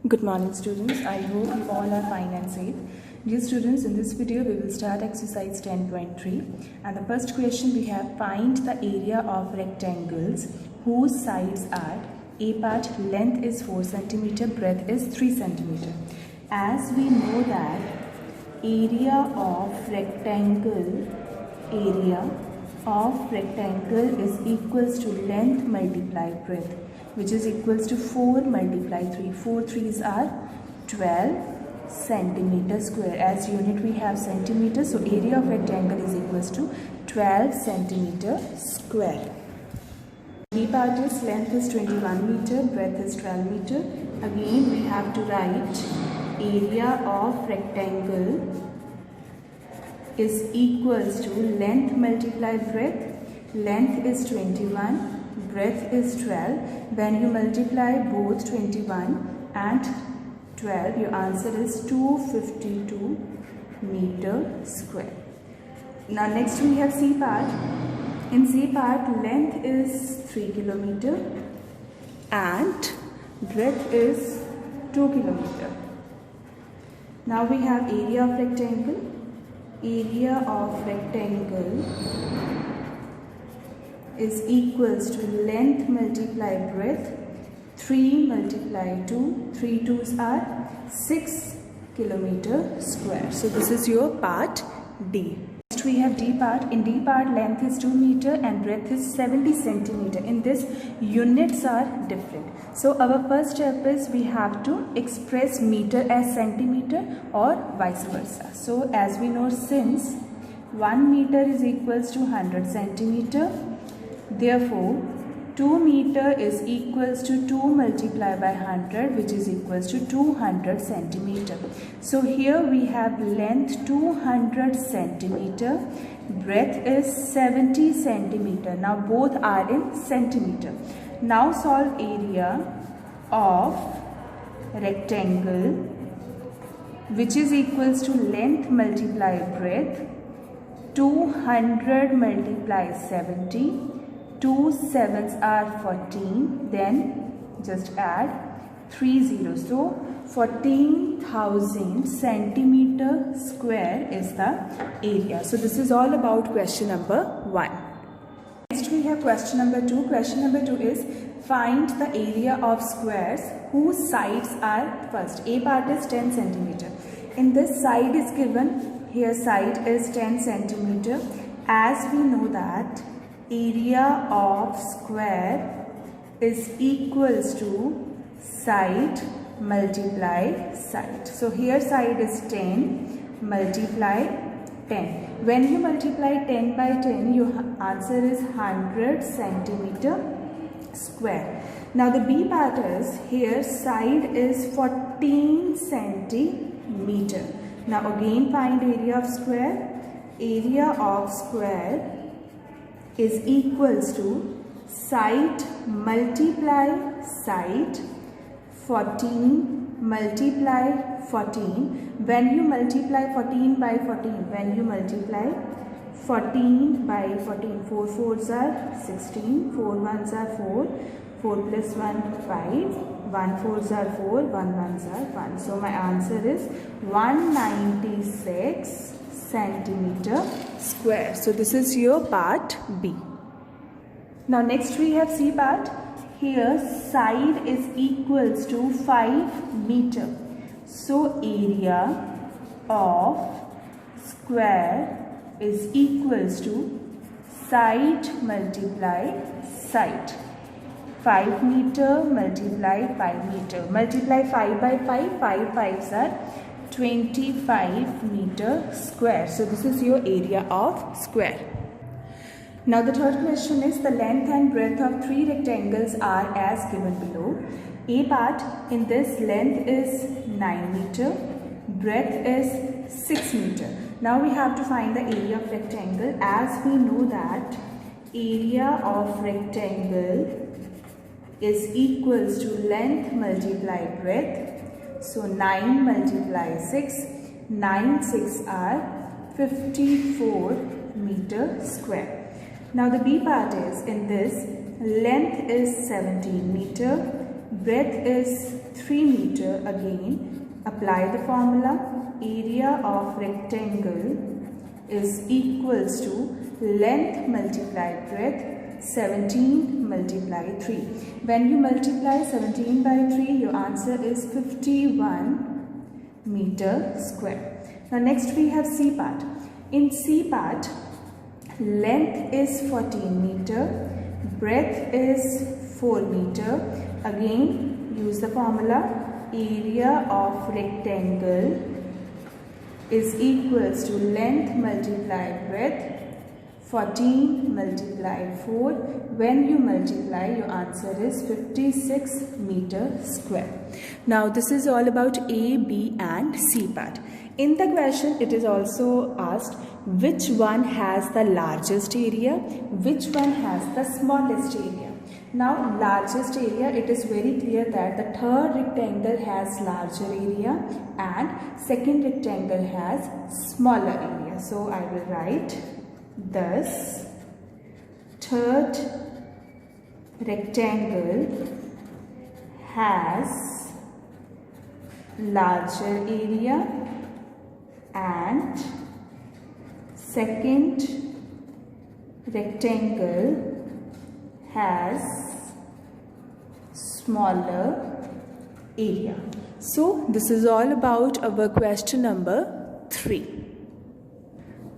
Good morning students, I hope you all are fine and safe. Dear students, in this video we will start exercise 10.3 and the first question we have: find the area of rectangles whose sides are A part length is 4 cm, breadth is 3 cm. As we know that area of rectangle is equals to length multiplied breadth, which is equals to 4 multiplied 3. 4 3s are 12 centimeter square. As unit we have centimeter, so area of rectangle is equals to 12 centimeter square. B part is length is 21 meter, breadth is 12 meter. Again we have to write area of rectangle is equals to length multiplied breadth. Length is 21, breadth is 12. When you multiply both 21 and 12, your answer is 252 meter square. Now next we have C part. In C part, length is 3 kilometer and breadth is 2 kilometer. Now we have area of rectangle. Area of rectangle is equals to length multiplied breadth. 3 multiplied 2. 3 2s are 6 kilometer square. So this is your part D. Next we have D part. In D part, length is 2 meter and breadth is 70 centimeter. In this, units are different. So our first step is we have to express meter as centimeter or vice versa. So as we know, since 1 meter is equals to 100 centimeter, therefore 2 meter is equals to 2 multiplied by 100, which is equals to 200 centimeter. So here we have length 200 centimeter, breadth is 70 centimeter. Now both are in centimeter. Now solve area of rectangle, which is equals to length multiplied breadth. 200 multiplied 70. 2 7s are 14, then just add 3 zeros. So 14,000 centimeter square is the area. So this is all about question number 1. Next we have question number 2. Question number 2 is find the area of squares whose sides are first. A part is 10 centimeter. In this, side is given. Here side is 10 centimeter. As we know that area of square is equals to side multiply side. So here side is 10 multiply 10. When you multiply 10 by 10, your answer is 100 centimeter square. Now the B part is, here side is 14 centimeter. Now again find area of square. Area of square is equals to side multiply side. 14 multiply 14. When you multiply 14 by 14, 4 4s are 16, 4 1s are 4, 4 plus 1 5, 1 4s are 4, 1 1s are 1. So my answer is 196 centimeter square. So this is your part B. Now next we have C part. Here side is equals to 5 meter. So area of square is equals to side multiply side. 5 meter multiply 5 meter. Multiply 5 by 5. 5 5s are 25 meter square. So this is your area of square. Now the third question is the length and breadth of 3 rectangles are as given below. A part, in this, length is 9 meter, breadth is 6 meter. Now we have to find the area of rectangle. As we know that area of rectangle is equals to length multiplied breadth. So 9 multiply 6, 9 6 are 54 meter square. Now the B part is, in this, length is 17 meter, breadth is 3 meter. Again, apply the formula. Area of rectangle is equals to length multiplied breadth, 17 multiply 3. When you multiply 17 by 3, your answer is 51 meter square. Now next we have C part. In C part, length is 14 meter, breadth is 4 meter. Again, use the formula. Area of rectangle is equals to length multiplied breadth, 14 multiplied 4. When you multiply, your answer is 56 meter square. Now this is all about A, B and C part. In the question, it is also asked which one has the largest area, which one has the smallest area. Now largest area, it is very clear that the third rectangle has larger area and second rectangle has smaller area. So I will write, thus third rectangle has larger area and second rectangle has smaller area. So this is all about our question number 3.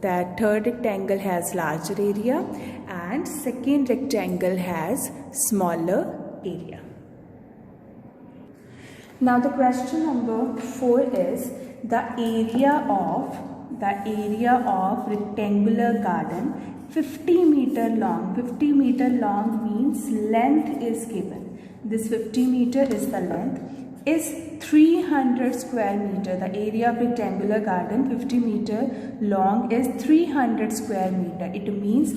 That third rectangle has larger area and second rectangle has smaller area. Now the question number 4 is the area of rectangular garden 50 meter long. 50 meter long means length is given. This 50 meter is the length, is 300 square meter. The area of rectangular garden 50 meter long is 300 square meter. It means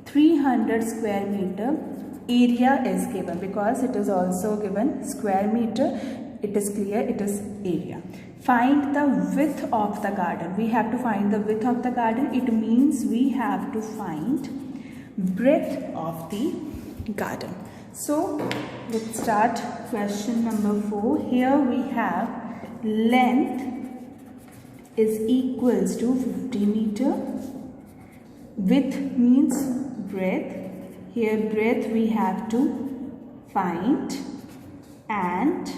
300 square meter area is given, because it is also given square meter. It is clear it is area. Find the width of the garden. We have to find the width of the garden. It means we have to find breadth of the garden. So let's start question number 4. Here we have length is equals to 50 meter. Width means breadth. Here breadth we have to find, and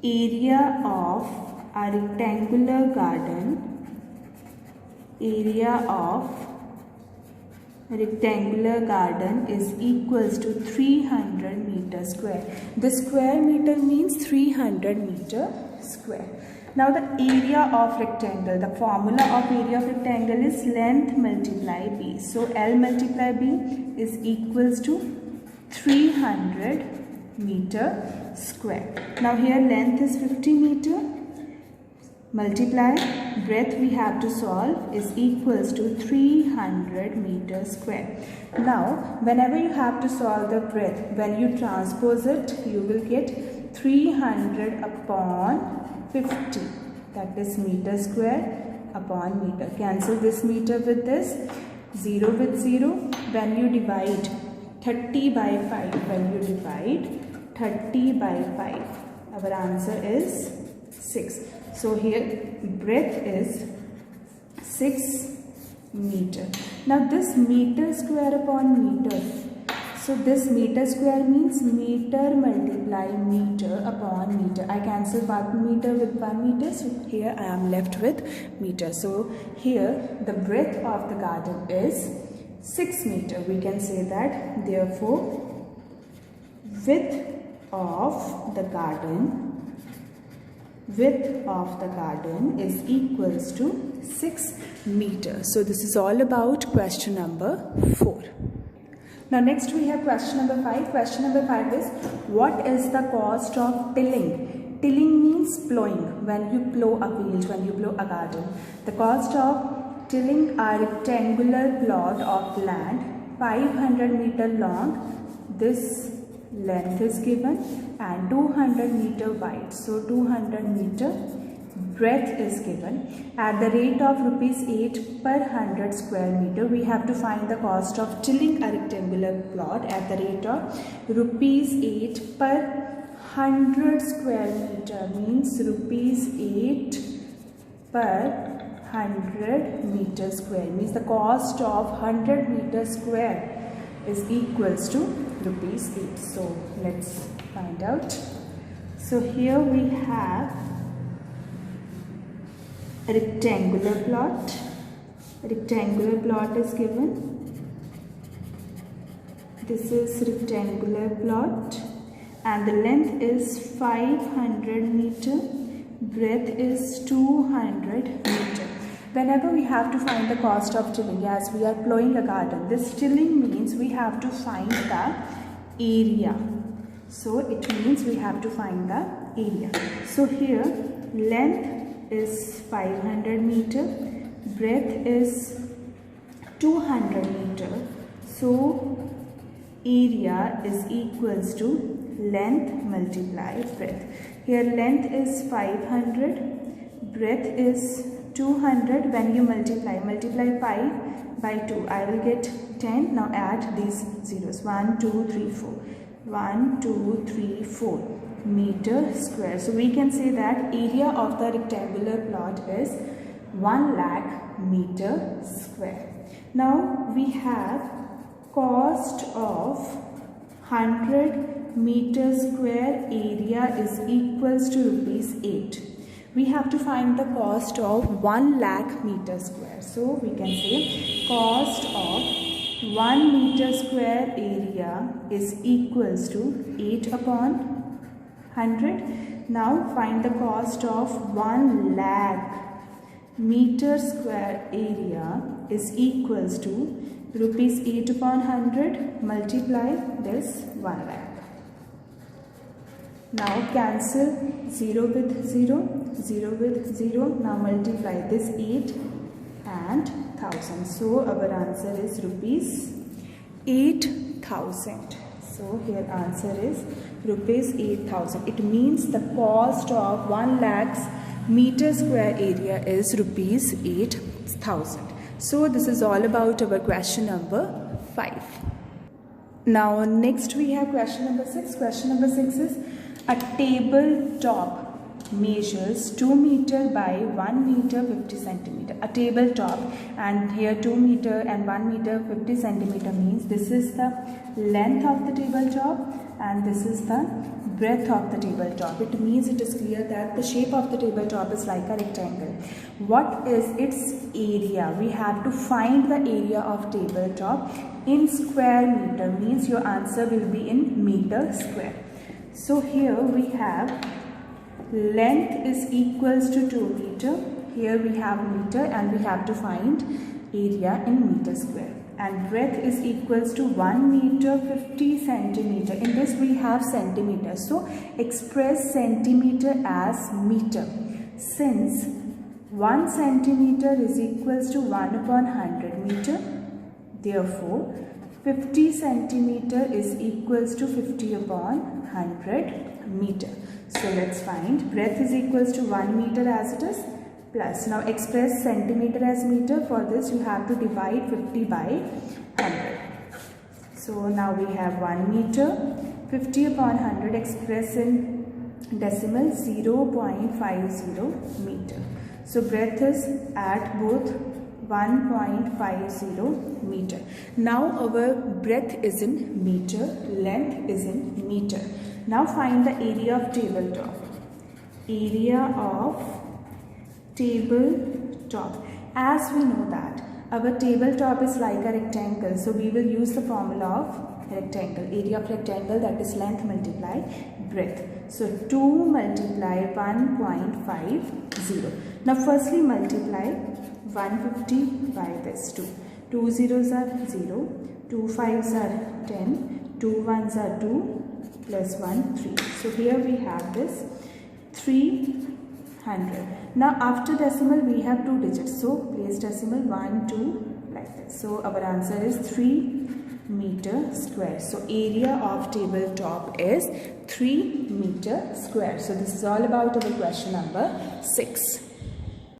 area of a rectangular garden, is equals to 300 meter square. The square meter means 300 meter square. Now the area of rectangle, the formula of area of rectangle is length multiply B. So L multiply B is equals to 300 meter square. Now here length is 50 meter, multiply breadth we have to solve is equals to 300 meter square. Now whenever you have to solve the breadth, when you transpose it, you will get 300 upon 50, that is meter square upon meter. Cancel this meter with this, 0 with 0. When you divide 30 by 5, when you divide 30 by 5, our answer is 6. So here breadth is 6 meter. Now this meter square upon meter. So this meter square means meter multiply meter upon meter. I cancel 1 meter with 1 meter. So here I am left with meter. So here the breadth of the garden is 6 meter. We can say that, therefore width of the garden is equals to 6 meters. So this is all about question number 4. Now next we have question number 5. Question number 5 is, what is the cost of tilling? Tilling means plowing. When you plow a field, when you plow a garden. The cost of tilling a rectangular plot of land 500 meter long. This length is given and 200 meter wide. So 200 meter breadth is given. At the rate of rupees 8 per 100 square meter, we have to find the cost of tilling a rectangular plot at the rate of rupees 8 per 100 square meter means rupees 8 per 100 meter square, means the cost of 100 meter square is equals to rupees 8. So let's find out. So here we have a rectangular plot. A rectangular plot is given. This is rectangular plot and the length is 500 meter, breadth is 200 meter. Whenever we have to find the cost of tilling, as we are plowing a garden, this tilling means we have to find the area. So it means we have to find the area. So here length is 500 meter, breadth is 200 meter. So area is equals to length multiply breadth. Here length is 500, breadth is 200. When you multiply 5 by 2, I will get 10. Now add these zeros. 1, 2, 3, 4. 1, 2, 3, 4 meter square. So we can say that area of the rectangular plot is 1 lakh meter square. Now we have cost of 100 meter square area is equals to rupees 8. We have to find the cost of 1 lakh meter square. So we can say cost of 1 meter square area is equals to 8 upon 100. Now find the cost of 1 lakh meter square area is equals to rupees 8 upon 100, multiply this 1 lakh. Now cancel 0 with 0, 0 with 0. Now multiply this 8 and 1000. So our answer is rupees 8,000. So here answer is rupees 8,000. It means the cost of 1 lakh's meter square area is rupees 8,000. So this is all about our question number 5. Now next we have question number 6. Question number 6 is a tabletop measures 2 meter by 1 meter 50 centimeter. A tabletop, and here 2 meter and 1 meter 50 centimeter means this is the length of the tabletop and this is the breadth of the tabletop. It means it is clear that the shape of the tabletop is like a rectangle. What is its area? We have to find the area of tabletop in square meter, means your answer will be in meter square. So here we have length is equals to 2 meter. Here we have meter and we have to find area in meter square. And breadth is equals to 1 meter 50 centimeter. In this we have centimeter. So express centimeter as meter. Since 1 centimeter is equals to 1 upon 100 meter. Therefore 50 centimeter is equals to 50 upon 100 meter. So let's find breadth is equals to 1 meter as it is, plus now express centimeter as meter. For this you have to divide 50 by 100. So now we have 1 meter, 50 upon 100 express in decimal 0.50 meter. So breadth is at both 1.50 meter. Now our breadth is in meter, length is in meter. Now find the area of tabletop. Area of tabletop. As we know that our tabletop is like a rectangle, so we will use the formula of rectangle. Area of rectangle, that is length multiply breadth. So 2 multiply 1.50. Now firstly multiply 150 by this 2. 2 zeros are 0, 2 5s are 10, 2 1s are 2, plus 1 3. So here we have this 300. Now after decimal we have 2 digits. So place decimal 1 2 like this. So our answer is 3 meter square. So area of tabletop is 3 meter square. So this is all about our question number 6.